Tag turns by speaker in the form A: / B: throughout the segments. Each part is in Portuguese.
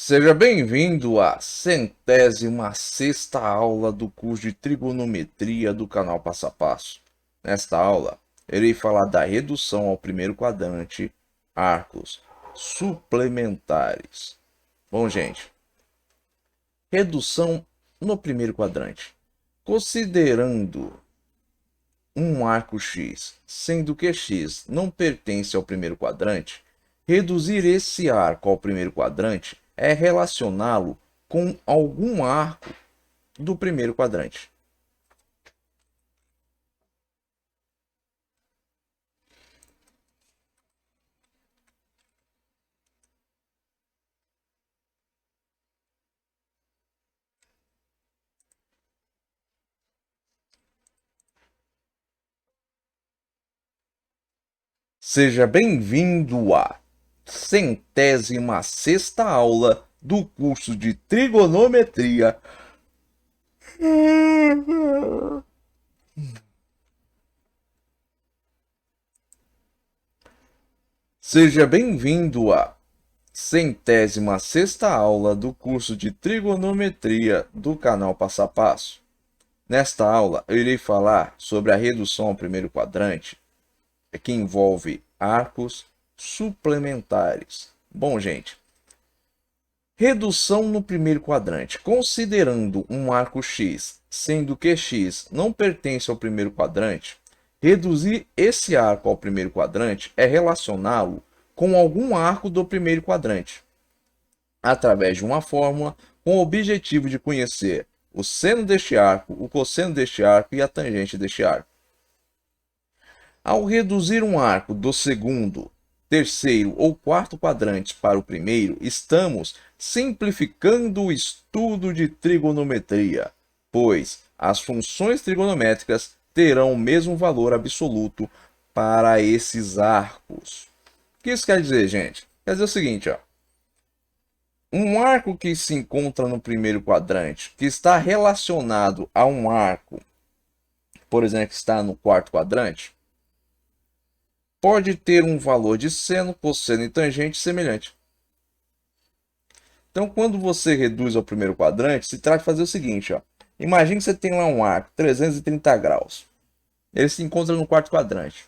A: Seja bem-vindo à 106ª aula do curso de Trigonometria do canal Passo a Passo. Nesta aula, irei falar da redução ao primeiro quadrante, arcos suplementares. Bom, gente, redução no primeiro quadrante. Considerando um arco X, sendo que X não pertence ao primeiro quadrante, reduzir esse arco ao primeiro quadrante é relacioná-lo com algum arco do primeiro quadrante. Seja bem-vindo à 106ª aula do curso de Trigonometria. Seja bem-vindo à 106ª aula do curso de Trigonometria do canal Passo a Passo. Nesta aula, eu irei falar sobre a redução ao primeiro quadrante, que envolve arcos suplementares. Bom, gente, redução no primeiro quadrante. Considerando um arco X, sendo que X não pertence ao primeiro quadrante, reduzir esse arco ao primeiro quadrante é relacioná-lo com algum arco do primeiro quadrante, através de uma fórmula com o objetivo de conhecer o seno deste arco, o cosseno deste arco e a tangente deste arco. Ao reduzir um arco do segundo, terceiro ou quarto quadrantes para o primeiro, estamos simplificando o estudo de trigonometria, pois as funções trigonométricas terão o mesmo valor absoluto para esses arcos. O que isso quer dizer, gente? Quer dizer o seguinte, ó. Um arco que se encontra no primeiro quadrante, que está relacionado a um arco, por exemplo, que está no quarto quadrante, pode ter um valor de seno, cosseno e tangente semelhante. Então, quando você reduz ao primeiro quadrante, se trata de fazer o seguinte, ó. Imagine que você tem lá um arco 330 graus. Ele se encontra no quarto quadrante.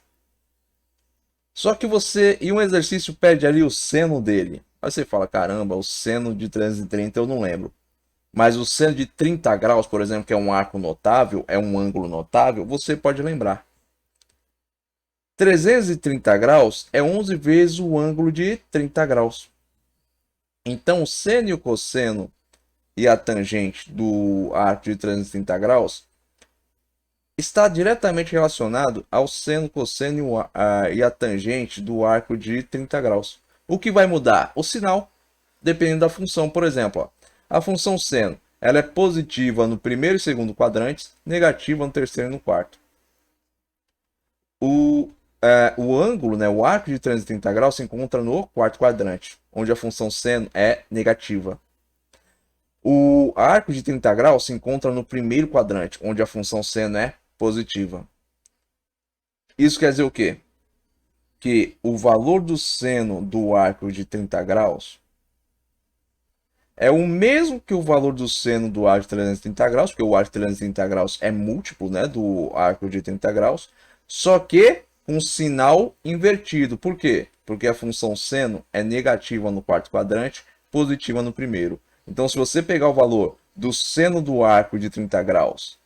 A: Só que você, e um exercício pede ali o seno dele. Aí você fala, caramba, o seno de 330 eu não lembro. Mas o seno de 30 graus, por exemplo, que é um arco notável, é um ângulo notável, você pode lembrar. 330 graus é 11 vezes o ângulo de 30 graus. Então, o seno e o cosseno e a tangente do arco de 330 graus está diretamente relacionado ao seno, cosseno e a tangente do arco de 30 graus. O que vai mudar? O sinal, dependendo da função. Por exemplo, ó, a função seno ela é positiva no primeiro e segundo quadrantes, negativa no terceiro e no quarto. O ângulo, né, o arco de 330 graus se encontra no quarto quadrante, onde a função seno é negativa. O arco de 30 graus se encontra no primeiro quadrante, onde a função seno é positiva. Isso quer dizer o quê? Que o valor do seno do arco de 30 graus é o mesmo que o valor do seno do arco de 330 graus, porque o arco de 330 graus é múltiplo, né, do arco de 30 graus, só que com sinal invertido. Por quê? Porque a função seno é negativa no quarto quadrante, positiva no primeiro. Então, se você pegar o valor do seno do arco de 30 graus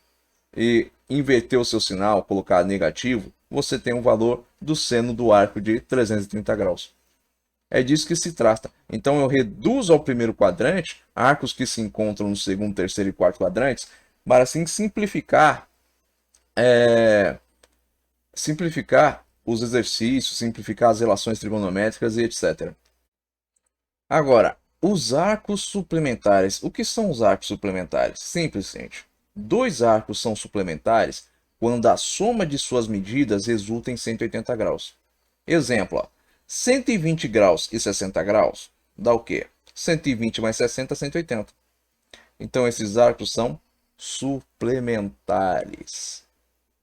A: e inverter o seu sinal, colocar negativo, você tem o valor do seno do arco de 330 graus. É disso que se trata. Então eu reduzo ao primeiro quadrante arcos que se encontram no segundo, terceiro e quarto quadrantes, para assim simplificar os exercícios, simplificar as relações trigonométricas e etc. Agora, os arcos suplementares. O que são os arcos suplementares? Simples, gente. Dois arcos são suplementares quando a soma de suas medidas resulta em 180 graus. Exemplo, ó, 120 graus e 60 graus dá o quê? 120 mais 60, 180. Então, esses arcos são suplementares.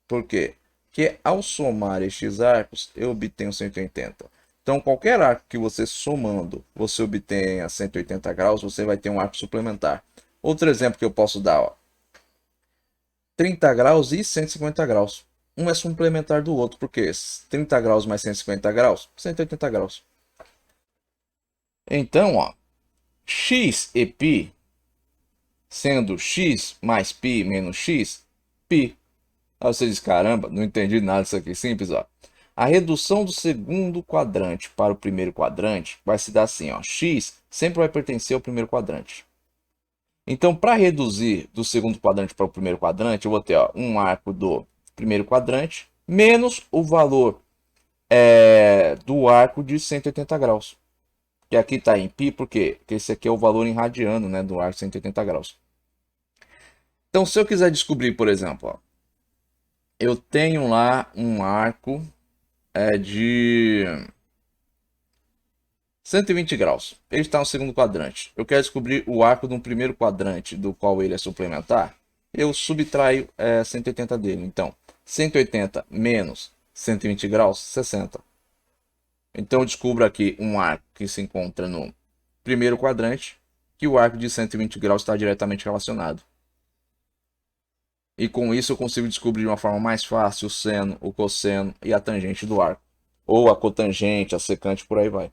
A: Por quê? Porque ao somar estes arcos, eu obtenho 180. Então, qualquer arco que você somando, você obtenha 180 graus, você vai ter um arco suplementar. Outro exemplo que eu posso dar, ó, 30 graus e 150 graus. Um é suplementar do outro, porque 30 graus mais 150 graus, 180 graus. Então, ó, x e π, sendo x mais π menos x, π. Aí você diz, caramba, não entendi nada disso aqui. Simples, ó. A redução do segundo quadrante para o primeiro quadrante vai se dar assim, ó. X sempre vai pertencer ao primeiro quadrante. Então, para reduzir do segundo quadrante para o primeiro quadrante, eu vou ter, ó, um arco do primeiro quadrante menos o valor do arco de 180 graus. Que aqui está em π, por quê? Porque esse aqui é o valor em radiano, né, do arco de 180 graus. Então, se eu quiser descobrir, por exemplo, ó, eu tenho lá um arco de 120 graus. Ele está no segundo quadrante. Eu quero descobrir o arco do primeiro quadrante do qual ele é suplementar. Eu subtraio 180 dele. Então, 180 menos 120 graus, 60. Então, eu descubro aqui um arco que se encontra no primeiro quadrante, que o arco de 120 graus está diretamente relacionado. E com isso eu consigo descobrir de uma forma mais fácil o seno, o cosseno e a tangente do arco. Ou a cotangente, a secante, por aí vai.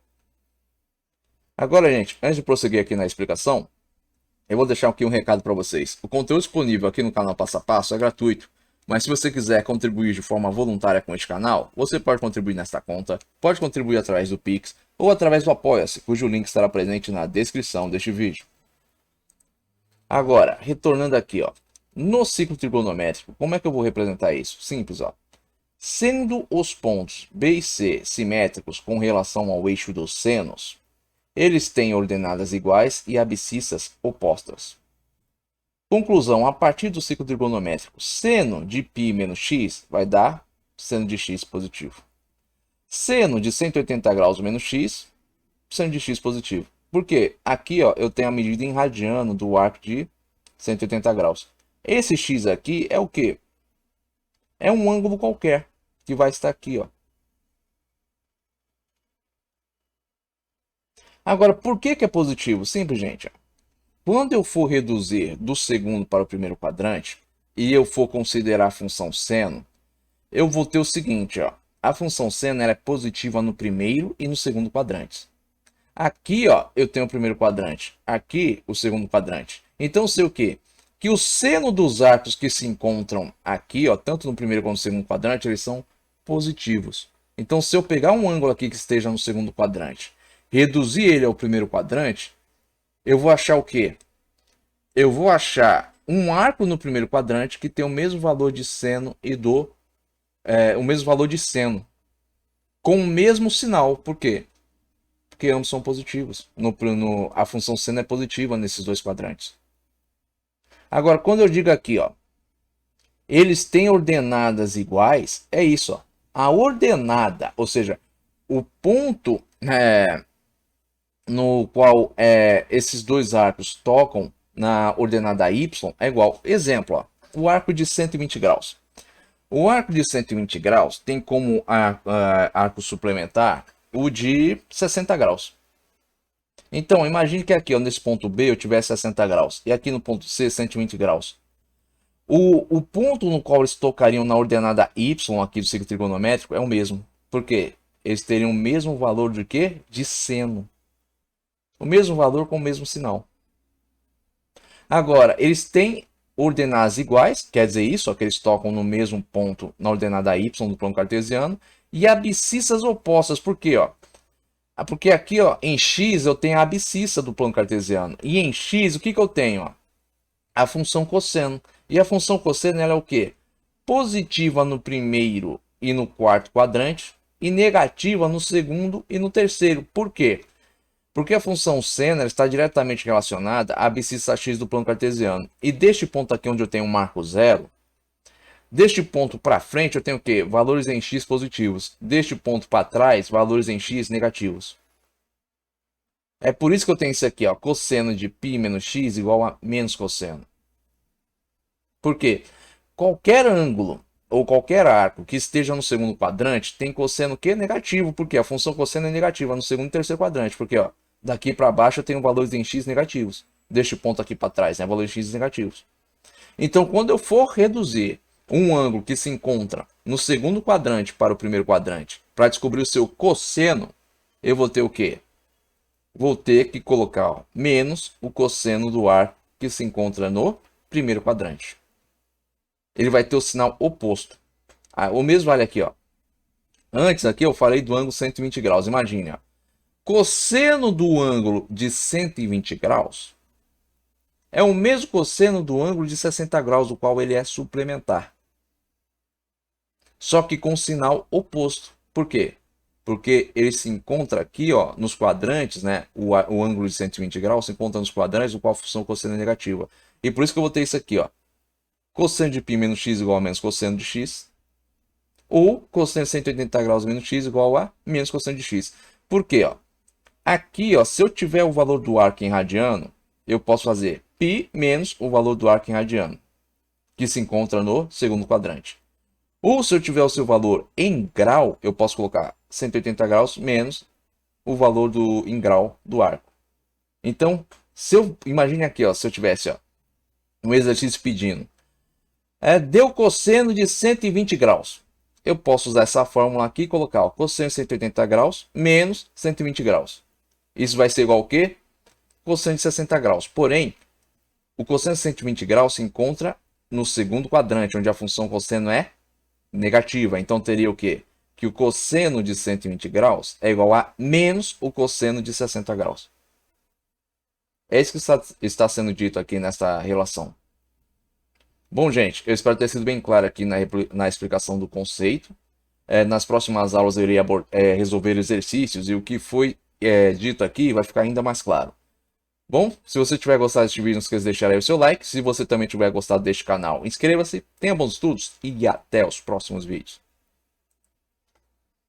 A: Agora, gente, antes de prosseguir aqui na explicação, eu vou deixar aqui um recado para vocês. O conteúdo disponível aqui no canal Passo a Passo é gratuito, mas se você quiser contribuir de forma voluntária com este canal, você pode contribuir nesta conta, pode contribuir através do Pix ou através do Apoia-se, cujo link estará presente na descrição deste vídeo. Agora, retornando aqui, ó, no ciclo trigonométrico, como é que eu vou representar isso? Simples, ó. Sendo os pontos B e C simétricos com relação ao eixo dos senos, eles têm ordenadas iguais e abscissas opostas. Conclusão, a partir do ciclo trigonométrico, seno de π menos x vai dar seno de x positivo. Seno de 180 graus menos x, seno de x positivo. Por quê? Aqui, ó, eu tenho a medida em radiano do arco de 180 graus. Esse x aqui é o quê? É um ângulo qualquer que vai estar aqui, ó. Agora, por que é positivo? Simples, gente. Quando eu for reduzir do segundo para o primeiro quadrante e eu for considerar a função seno, eu vou ter o seguinte, ó. A função seno ela é positiva no primeiro e no segundo quadrantes. Aqui, ó, eu tenho o primeiro quadrante. Aqui, o segundo quadrante. Então, eu sei o quê? Que o seno dos arcos que se encontram aqui, ó, tanto no primeiro quanto no segundo quadrante, eles são positivos. Então, se eu pegar um ângulo aqui que esteja no segundo quadrante, reduzir ele ao primeiro quadrante, eu vou achar o quê? Eu vou achar um arco no primeiro quadrante que tem o mesmo valor de seno e o mesmo valor de seno, com o mesmo sinal. Por quê? Porque ambos são positivos. A função seno é positiva nesses dois quadrantes. Agora, quando eu digo aqui, ó, eles têm ordenadas iguais, é isso, ó. A ordenada, ou seja, o ponto no qual esses dois arcos tocam na ordenada y é igual. Exemplo, ó, o arco de 120 graus. O arco de 120 graus tem como arco suplementar o de 60 graus. Então, imagine que aqui, ó, nesse ponto B, eu tivesse 60 graus. E aqui no ponto C, 120 graus. O ponto no qual eles tocariam na ordenada y aqui do ciclo trigonométrico é o mesmo. Por quê? Eles teriam o mesmo valor de quê? De seno. O mesmo valor com o mesmo sinal. Agora, eles têm ordenadas iguais, quer dizer isso, ó, que eles tocam no mesmo ponto na ordenada y do plano cartesiano, e abscissas opostas. Por quê? Ó? Porque aqui, ó, em x eu tenho a abscissa do plano cartesiano. E em x, o que eu tenho? Ó? A função cosseno. E a função cosseno ela é o quê? Positiva no primeiro e no quarto quadrante e negativa no segundo e no terceiro. Por quê? Porque a função seno está diretamente relacionada à abscissa x do plano cartesiano. E deste ponto aqui onde eu tenho um marco zero, deste ponto para frente eu tenho o quê? Valores em x positivos. Deste ponto para trás, valores em x negativos. É por isso que eu tenho isso aqui, ó, cosseno de π menos x igual a menos cosseno. Por quê? Qualquer ângulo ou qualquer arco que esteja no segundo quadrante tem cosseno que negativo, porque a função cosseno é negativa no segundo e terceiro quadrante, porque ó, daqui para baixo eu tenho valores em x negativos, deste ponto aqui para trás, né, valores x negativos. Então, quando eu for reduzir um ângulo que se encontra no segundo quadrante para o primeiro quadrante, para descobrir o seu cosseno, eu vou ter o quê? Vou ter que colocar ó, menos o cosseno do arco que se encontra no primeiro quadrante. Ele vai ter o sinal oposto. O mesmo vale aqui, ó. Antes aqui eu falei do ângulo 120 graus. Imagine, ó. Cosseno do ângulo de 120 graus é o mesmo cosseno do ângulo de 60 graus, do qual ele é suplementar. Só que com sinal oposto. Por quê? Porque ele se encontra aqui, ó, nos quadrantes, né? O ângulo de 120 graus se encontra nos quadrantes, do qual a função cosseno é negativa. E por isso que eu vou ter isso aqui, ó. Cosseno de π menos x igual a menos cosseno de x. Ou cosseno de 180 graus menos x igual a menos cosseno de x. Por quê? Ó? Aqui, ó, se eu tiver o valor do arco em radiano, eu posso fazer π menos o valor do arco em radiano, que se encontra no segundo quadrante. Ou se eu tiver o seu valor em grau, eu posso colocar 180 graus menos o valor em grau do arco. Então, imagine aqui, ó, se eu tivesse ó, um exercício pedindo, deu cosseno de 120 graus. Eu posso usar essa fórmula aqui e colocar ó, cosseno de 180 graus menos 120 graus. Isso vai ser igual ao quê? Cosseno de 60 graus. Porém, o cosseno de 120 graus se encontra no segundo quadrante, onde a função cosseno é negativa. Então, teria o quê? Que o cosseno de 120 graus é igual a menos o cosseno de 60 graus. É isso que está sendo dito aqui nessa relação. Bom, gente, eu espero ter sido bem claro aqui na explicação do conceito. Nas próximas aulas eu irei resolver exercícios e o que foi dito aqui vai ficar ainda mais claro. Bom, se você tiver gostado deste vídeo, não esqueça de deixar aí o seu like. Se você também tiver gostado deste canal, inscreva-se, tenha bons estudos e até os próximos vídeos.